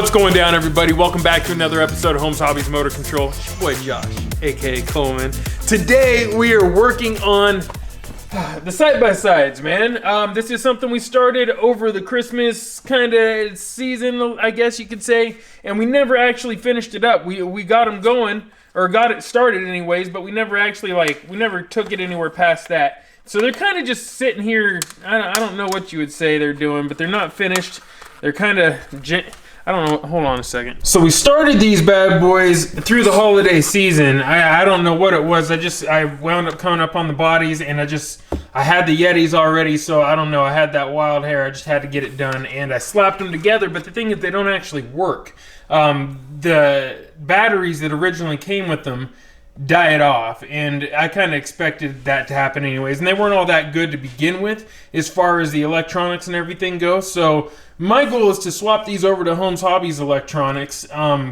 What's going down, everybody? Welcome back to another episode of Holmes Hobbies Motor Control. It's your boy Josh, aka Coleman. Today we are working on the side-by-sides, man. This is something we started over the Christmas kind of season, I guess you could say, and we never actually finished it up. We got them going, or got it started anyways, but we never actually, we never took it anywhere past that. So they're kind of just sitting here. I don't know what you would say they're doing, but they're not finished. They're kind of, I don't know, hold on a second. So we started these bad boys through the holiday season. I don't know what it was. I wound up coming up on the bodies, and I had the Yetis already, so I don't know. I had that wild hair. I just had to get it done, and I slapped them together, but the thing is they don't actually work. The batteries that originally came with them died off, and I kind of expected that to happen anyways, and they weren't all that good to begin with as far as the electronics and everything goes. So my goal is to swap these over to Holmes Hobbies electronics,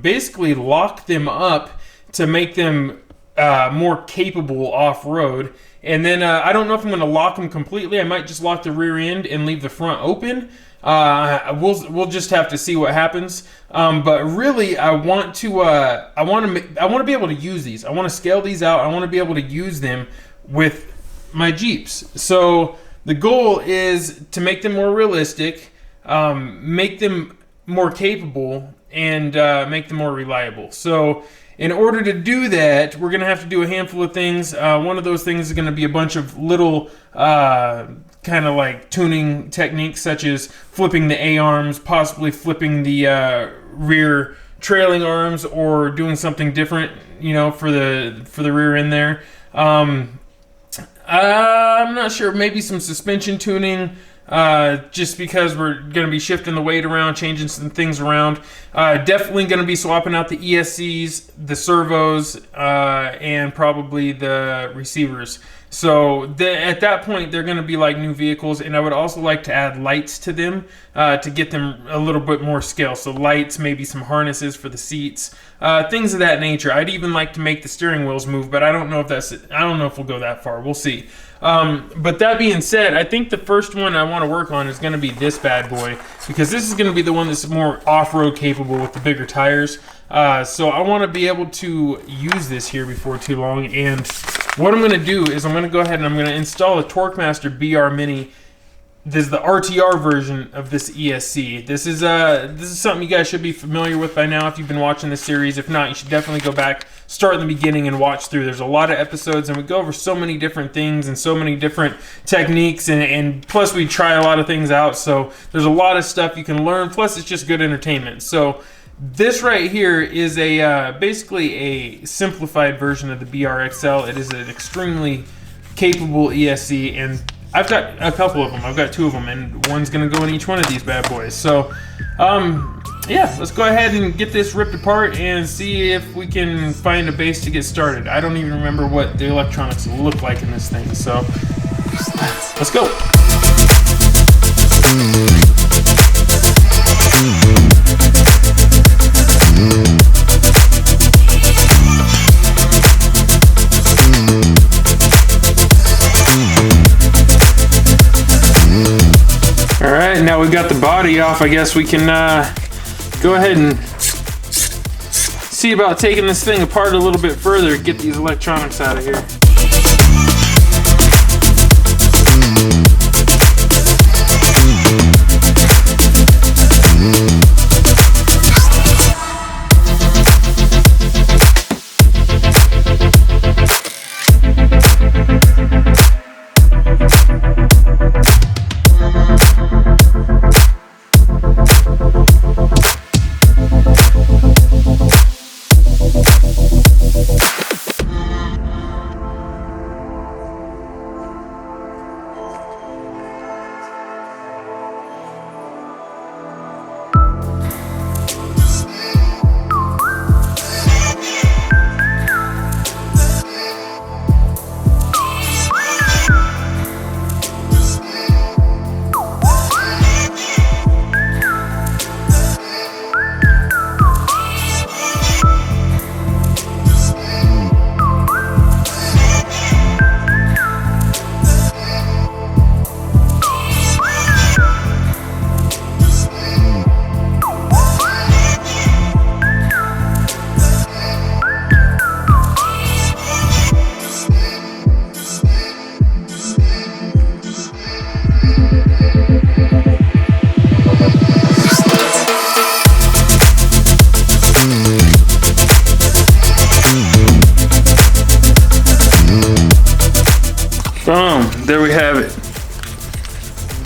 basically lock them up to make them more capable off-road, and then I don't know if I'm going to lock them completely. I might just lock the rear end and leave the front open. We'll just have to see what happens. But really, I want to be able to use these. I want to scale these out. I want to be able to use them with my Jeeps. So the goal is to make them more realistic, make them more capable, and make them more reliable. So in order to do that, we're going to have to do a handful of things. One of those things is going to be a bunch of little kind of like tuning techniques, such as flipping the A-arms, possibly flipping the rear trailing arms, or doing something different, you know, for the rear end there. I'm not sure. Maybe some suspension tuning, just because we're going to be shifting the weight around, changing some things around. Definitely going to be swapping out the ESCs, the servos, and probably the receivers. So at that point, they're going to be like new vehicles, and I would also like to add lights to them to get them a little bit more scale. So lights, maybe some harnesses for the seats, things of that nature. I'd even like to make the steering wheels move, but I don't know if we'll go that far. We'll see. But that being said, I think the first one I want to work on is going to be this bad boy, because this is going to be the one that's more off-road capable with the bigger tires. So I want to be able to use this here before too long, and what I'm going to do is I'm going to go ahead and I'm going to install a TorqueMaster BR Mini. This is the RTR version of this ESC. This is something you guys should be familiar with by now if you've been watching this series. If not, you should definitely go back, start in the beginning, and watch through. There's a lot of episodes, and we go over so many different things and so many different techniques, and plus we try a lot of things out. So there's a lot of stuff you can learn. Plus, it's just good entertainment. So this right here is basically a simplified version of the BRXL. It is an extremely capable ESC, and I've got a couple of them. I've got two of them, and one's going to go in each one of these bad boys. So, yeah, let's go ahead and get this ripped apart and see if we can find a base to get started. I don't even remember what the electronics look like in this thing, so let's go. Alright, now we've got the body off, I guess we can go ahead and see about taking this thing apart a little bit further, get these electronics out of here.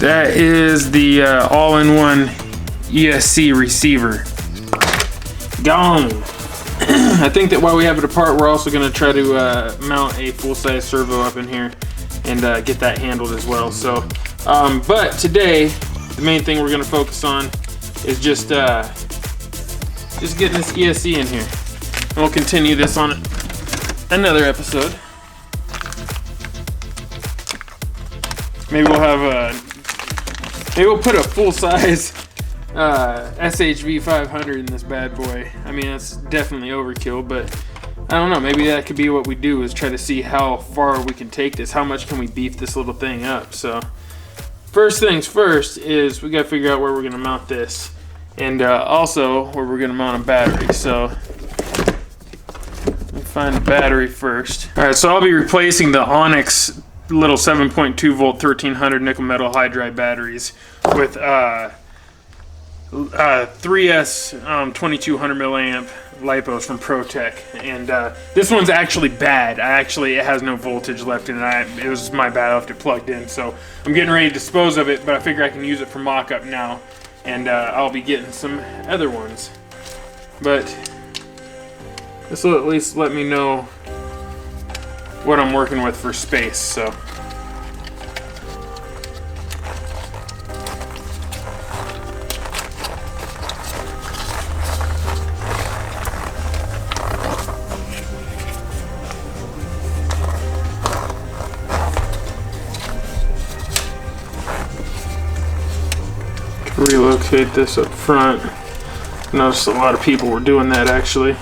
That is the all-in-one ESC receiver. Gone. I think that while we have it apart, we're also going to try to mount a full-size servo up in here and get that handled as well. So, but today, the main thing we're going to focus on is just getting this ESC in here. And we'll continue this on another episode. Maybe we'll have maybe we'll put a full-size SHV 500 in this bad boy. I mean, that's definitely overkill, but I don't know, maybe that could be what we do, is try to see how far we can take this. How much can we beef this little thing up? So first things first is we got to figure out where we're going to mount this, and also where we're going to mount a battery. So let me find the battery first. All right, so I'll be replacing the Onyx little 7.2 volt 1300 nickel metal hydride batteries with 3S 2200 milliamp lipos from ProTech, and this one's actually bad. It has no voltage left in it. It was my bad. I left it plugged in, so I'm getting ready to dispose of it, but I figure I can use it for mock-up now, and I'll be getting some other ones. But this will at least let me know what I'm working with for space. So relocate this up front. Noticed a lot of people were doing that actually.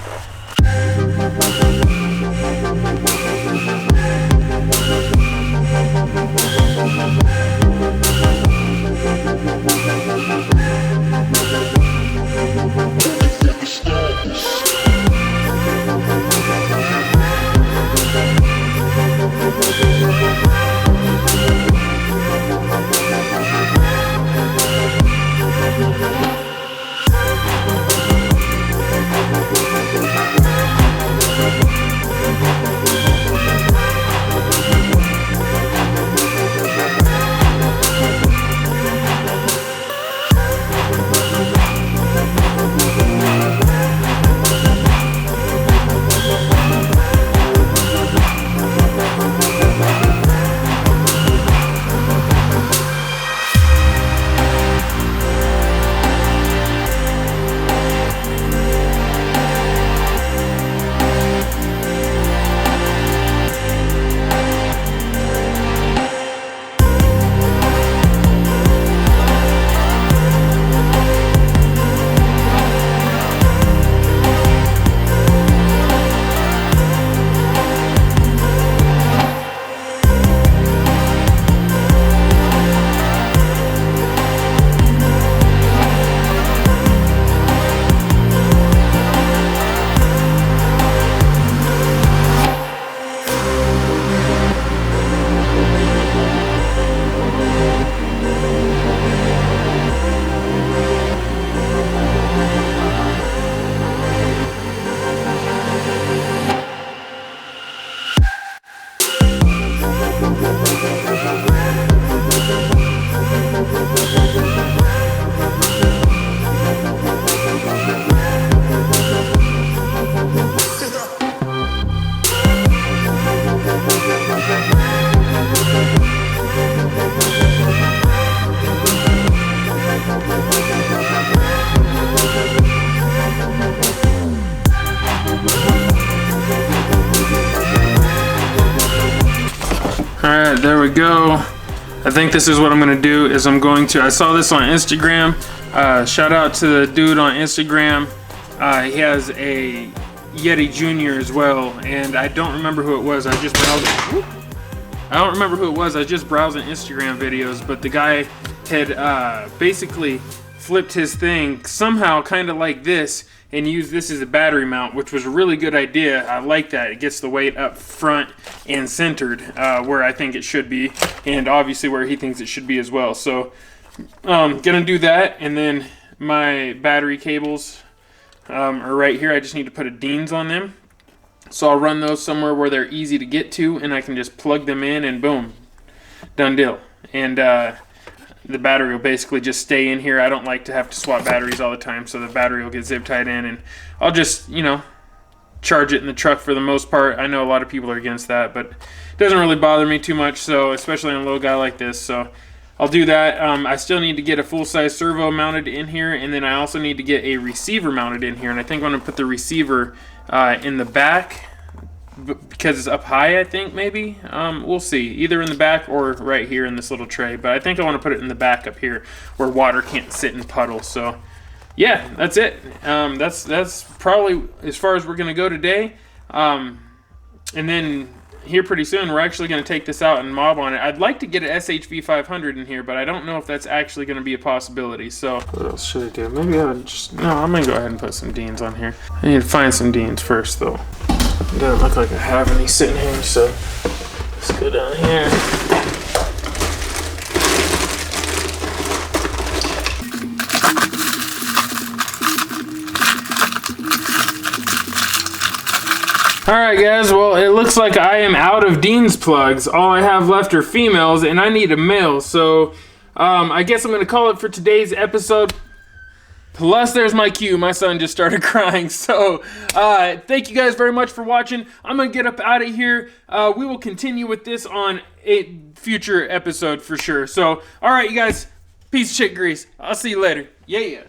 Alright, there we go. I think this is what I'm going to do, is I saw this on Instagram. Shout out to the dude on Instagram. He has a Yeti Jr as well, and I don't remember who it was. I don't remember who it was. I was just browsing Instagram videos, but the guy had basically flipped his thing somehow kind of like this and used this as a battery mount, which was a really good idea. I like that. It gets the weight up front and centered where I think it should be, and obviously where he thinks it should be as well. So gonna do that, and then my battery cables are right here. I just need to put a Deans on them. So I'll run those somewhere where they're easy to get to, and I can just plug them in and boom, done deal. And the battery will basically just stay in here. I don't like to have to swap batteries all the time, so the battery will get zip tied in, and I'll just, you know, charge it in the truck for the most part. I know a lot of people are against that, but it doesn't really bother me too much, so especially on a little guy like this. So I'll do that. I still need to get a full-size servo mounted in here, and then I also need to get a receiver mounted in here, and I think I'm going to put the receiver in the back because it's up high, I think, maybe. We'll see. Either in the back or right here in this little tray, but I think I want to put it in the back up here where water can't sit and puddle. So yeah, that's it. That's probably as far as we're going to go today. And then here pretty soon we're actually going to take this out and mob on it. I'd like to get an SHV 500 in here, but I don't know if that's actually going to be a possibility. So what else should I do? Maybe I would just, no, I'm going to go ahead and put some Deans on here. I need to find some Deans first though. It doesn't look like I have any sitting here, so let's go down here. Alright guys, well it looks like I am out of Dean's plugs. All I have left are females and I need a male, so I guess I'm going to call it for today's episode. Plus there's my cue, my son just started crying. So thank you guys very much for watching. I'm going to get up out of here. We will continue with this on a future episode for sure. So alright you guys, peace of shit grease. I'll see you later. Yeah.